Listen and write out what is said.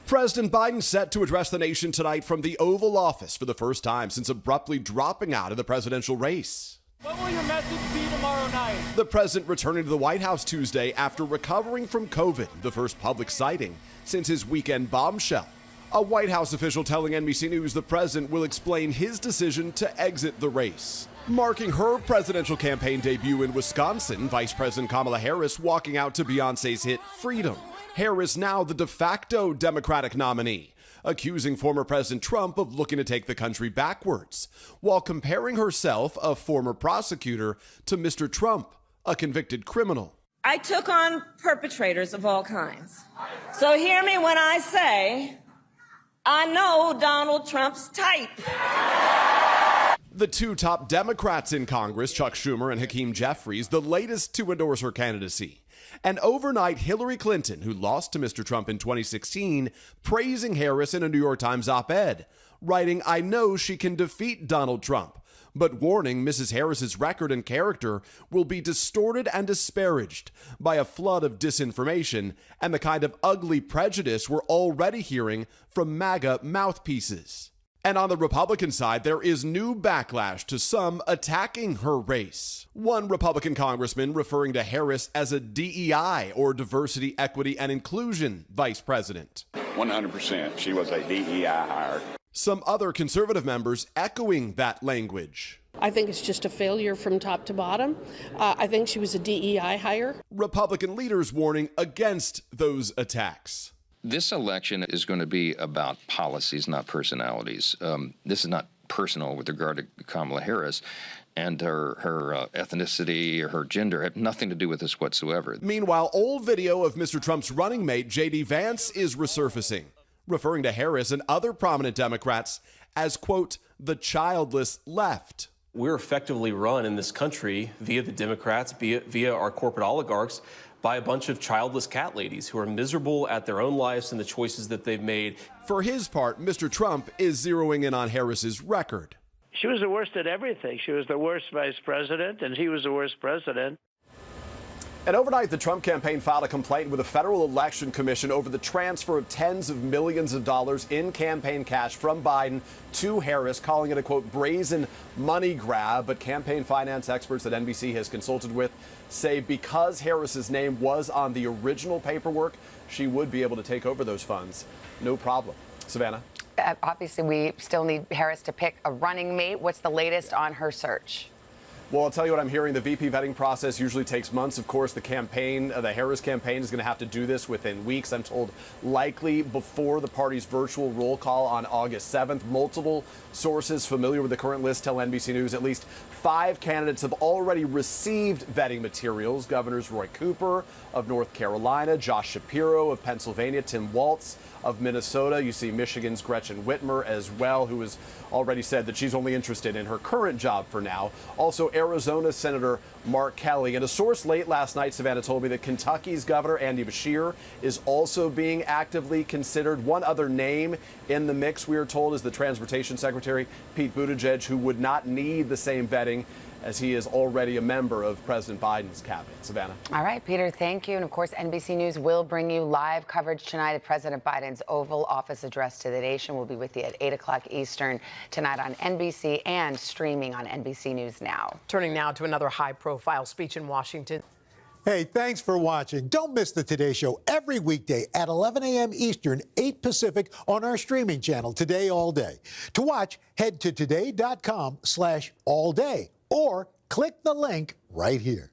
President Biden set to address the nation tonight from the Oval Office for the first time since abruptly dropping out of the presidential race. What will your message be tomorrow night? The president returning to the White House Tuesday after recovering from COVID, the first public sighting since his weekend bombshell. A White House official telling NBC News the president will explain his decision to exit the race. Marking her presidential campaign debut in Wisconsin, Vice President Kamala Harris walking out to Beyoncé's hit Freedom. Harris now the de facto Democratic nominee, accusing former President Trump of looking to take the country backwards, while comparing herself, a former prosecutor, to Mr. Trump, a convicted criminal. I took on perpetrators of all kinds. So hear me when I say, I know Donald Trump's type. The two top Democrats in Congress, Chuck Schumer and Hakeem Jeffries, the latest to endorse her candidacy. And overnight, Hillary Clinton, who lost to Mr. Trump in 2016, praising Harris in a New York Times op-ed, writing, "I know she can defeat Donald Trump," but warning Mrs. Harris's record and character will be distorted and disparaged by a flood of disinformation and the kind of ugly prejudice we're already hearing from MAGA mouthpieces. And on the Republican side, there is new backlash to some attacking her race. One Republican congressman referring to Harris as a DEI, or diversity, equity, and inclusion vice president. 100%. She was a DEI hire. Some other conservative members echoing that language. I think it's just a failure from top to bottom. I think she was a DEI hire. Republican leaders warning against those attacks. This election is going to be about policies, not personalities. This is not personal with regard to Kamala Harris, and her ethnicity or her gender have nothing to do with this whatsoever. Meanwhile, old video of Mr. Trump's running mate, J.D. Vance, is resurfacing, referring to Harris and other prominent Democrats as, quote, the childless left. We're effectively run in this country via the Democrats, via our corporate oligarchs, by a bunch of childless cat ladies who are miserable at their own lives and the choices that they've made. For his part, Mr. Trump is zeroing in on Harris's record. She was the worst at everything. She was the worst vice president, and he was the worst president. And overnight, the Trump campaign filed a complaint with the Federal Election Commission over the transfer of tens of millions of dollars in campaign cash from Biden to Harris, calling it a, quote, brazen money grab. But campaign finance experts that NBC has consulted with say because Harris's name was on the original paperwork, she would be able to take over those funds. No problem. Savannah? Obviously, we still need Harris to pick a running mate. What's the latest on her search? Well, I'll tell you what I'm hearing. The VP vetting process usually takes months. Of course, the campaign, the Harris campaign is going to have to do this within weeks. I'm told likely before the party's virtual roll call on August 7th. Multiple sources familiar with the current list tell NBC News at least 5 candidates have already received vetting materials. Governors Roy Cooper of North Carolina, Josh Shapiro of Pennsylvania, Tim Walz of Minnesota. You see Michigan's Gretchen Whitmer as well, who has already said that she's only interested in her current job for now. Also, Arizona Senator Mark Kelly. And a source late last night, Savannah, told me that Kentucky's Governor Andy Beshear is also being actively considered. One other name in the mix, we are told, is the Transportation Secretary, Pete Buttigieg, who would not need the same vetting as he is already a member of President Biden's cabinet. Savannah. All right, Peter, thank you. And of course, NBC News will bring you live coverage tonight of President Biden's Oval Office address to the nation. We'll be with you at 8 o'clock Eastern tonight on NBC and streaming on NBC News Now. Turning now to another high-profile speech in Washington. Hey, thanks for watching. Don't miss the Today Show every weekday at 11 a.m. Eastern, 8 Pacific on our streaming channel, Today All Day. To watch, head to today.com/allday or click the link right here.